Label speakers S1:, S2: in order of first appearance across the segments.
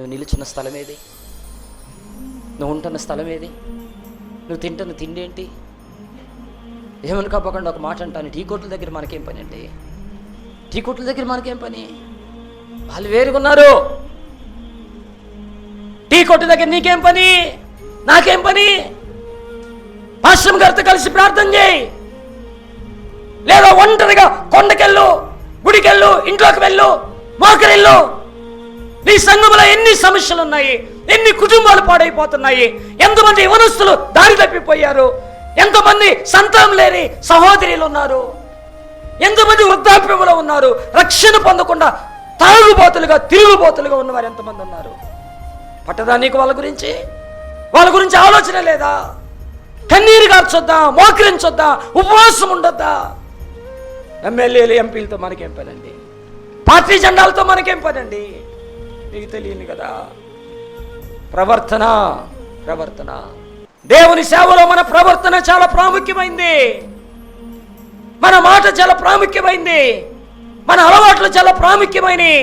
S1: నువ్వు నిలుచున్న స్థలం ఏది? నువ్వు ఉంటున్న స్థలం ఏది? నువ్వు తింటున్న తిండి ఏంటి? ఏమనుకోకుండా ఒక మాట అంటాను, టీ కొట్ల దగ్గర మనకేం పని అండి? టీ కొట్ల దగ్గర మనకేం పని? వాళ్ళు వేరుగున్నారు. టీ కొట్టు దగ్గర నీకేం పని? నాకేం పని? పాశ్రం గారితో కలిసి ప్రార్థన చేయి, లేదా ఒంటరిగా కొండకెళ్ళు, గుడికెళ్ళు, ఇంట్లోకి వెళ్ళు, మోకరిల్లు. నీ సంఘంలో ఎన్ని సమస్యలు ఉన్నాయి, ఎన్ని కుటుంబాలు పాడైపోతున్నాయి, ఎంతమంది యవనస్తులు దారి తప్పిపోయారు, ఎంతమంది సంతానం లేని సహోదరులు ఉన్నారు, ఎంతమంది వృద్ధాప్యంలో ఉన్నారు, రక్షణ పొందకుండా తాగుబోతులుగా తిరుగుబోతులుగా ఉన్నవారు ఎంతమంది ఉన్నారు. పట్టదా నీకు వాళ్ళ గురించి ఆలోచన లేదా? కన్నీరు గార్చొద్దా? మోకరించొద్దా? ఉపవాసం ఉండొద్దా? ఎమ్మెల్యేలు ఎంపీలతో మనకేం పనండి? పార్టీ జెండాలతో మనకేం పనండి? మీకు తెలియదు కదా. ప్రవర్తన దేవుని సేవలో మన ప్రవర్తన చాలా ప్రాముఖ్యమైంది. మన మాట చాలా ప్రాముఖ్యమైంది. మన అలవాట్లు చాలా ప్రాముఖ్యమైనవి.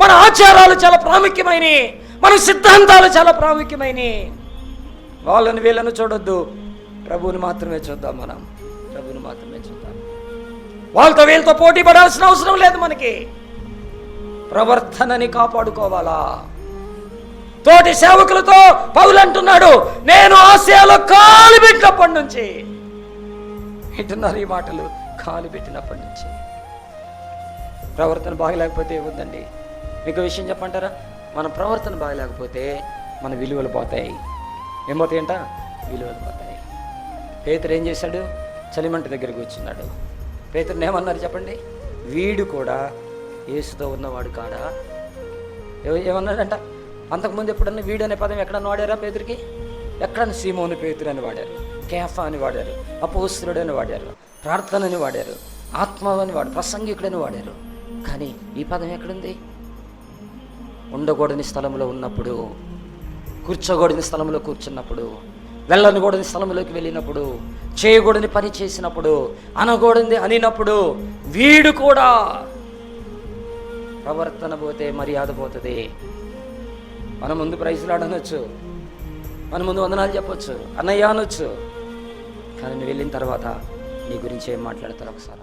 S1: మన ఆచారాలు చాలా ప్రాముఖ్యమైనవి. మన సిద్ధాంతాలు చాలా ప్రాముఖ్యమైనవి. వాళ్ళని వీళ్ళను చూడొద్దు, ప్రభువుని మాత్రమే చూద్దాం. మనం ప్రభువుని మాత్రమే చూద్దాం. వాళ్ళతో వీళ్ళతో పోటీ పడాల్సిన అవసరం లేదు. మనకి ప్రవర్తనని కాపాడుకోవాలా. తోటి సేవకులతో పౌలు అంటున్నాడు, నేను ఆసియాలో కాలు పెట్టినప్పటి నుంచి, వింటున్నారు ఈ మాటలు, కాలు పెట్టినప్పటి నుంచి. ప్రవర్తన బాగలేకపోతే ఏముందండి? మీకు విషయం చెప్పంటారా? మన ప్రవర్తన బాగలేకపోతే మన విలువలు పోతాయి. ఏమవుతాయంట? విలువలు పోతాయి. పేతురు ఏం చేశాడు? చలిమంట దగ్గర కూర్చున్నాడు. పేతురుని ఏమన్నారు చెప్పండి? వీడు కూడా యేసుతో ఉన్నవాడు కాడా? ఏమన్నాడంట? అంతకుముందు ఎప్పుడన్నా వీడు అనే పదం ఎక్కడన్నా వాడారా పేతురికి? ఎక్కడన్నా సీమోను పేతురు అని వాడారు, కేఫా అని వాడారు, అపోస్తలుడు అని వాడారు, ప్రార్థనని వాడారు, ఆత్మ అని వాడారు, ప్రసంగికుడని వాడారు. కానీ ఈ పదం ఎక్కడుంది? ఉండకూడని స్థలంలో ఉన్నప్పుడు, కూర్చోకూడని స్థలంలో కూర్చున్నప్పుడు, వెళ్ళనకూడని స్థలంలోకి వెళ్ళినప్పుడు, చేయకూడని పని చేసినప్పుడు, అనకూడని అనినప్పుడు వీడు కూడా. ప్రవర్తన పోతే మర్యాద పోతుంది. మన ముందు ప్రైజ్లాడనొచ్చు, మన ముందు వందనాలు చెప్పొచ్చు, అన్నయ్య అనొచ్చు, కానీ నువ్వు వెళ్ళిన తర్వాత నీ గురించి ఏం మాట్లాడతారు ఒకసారి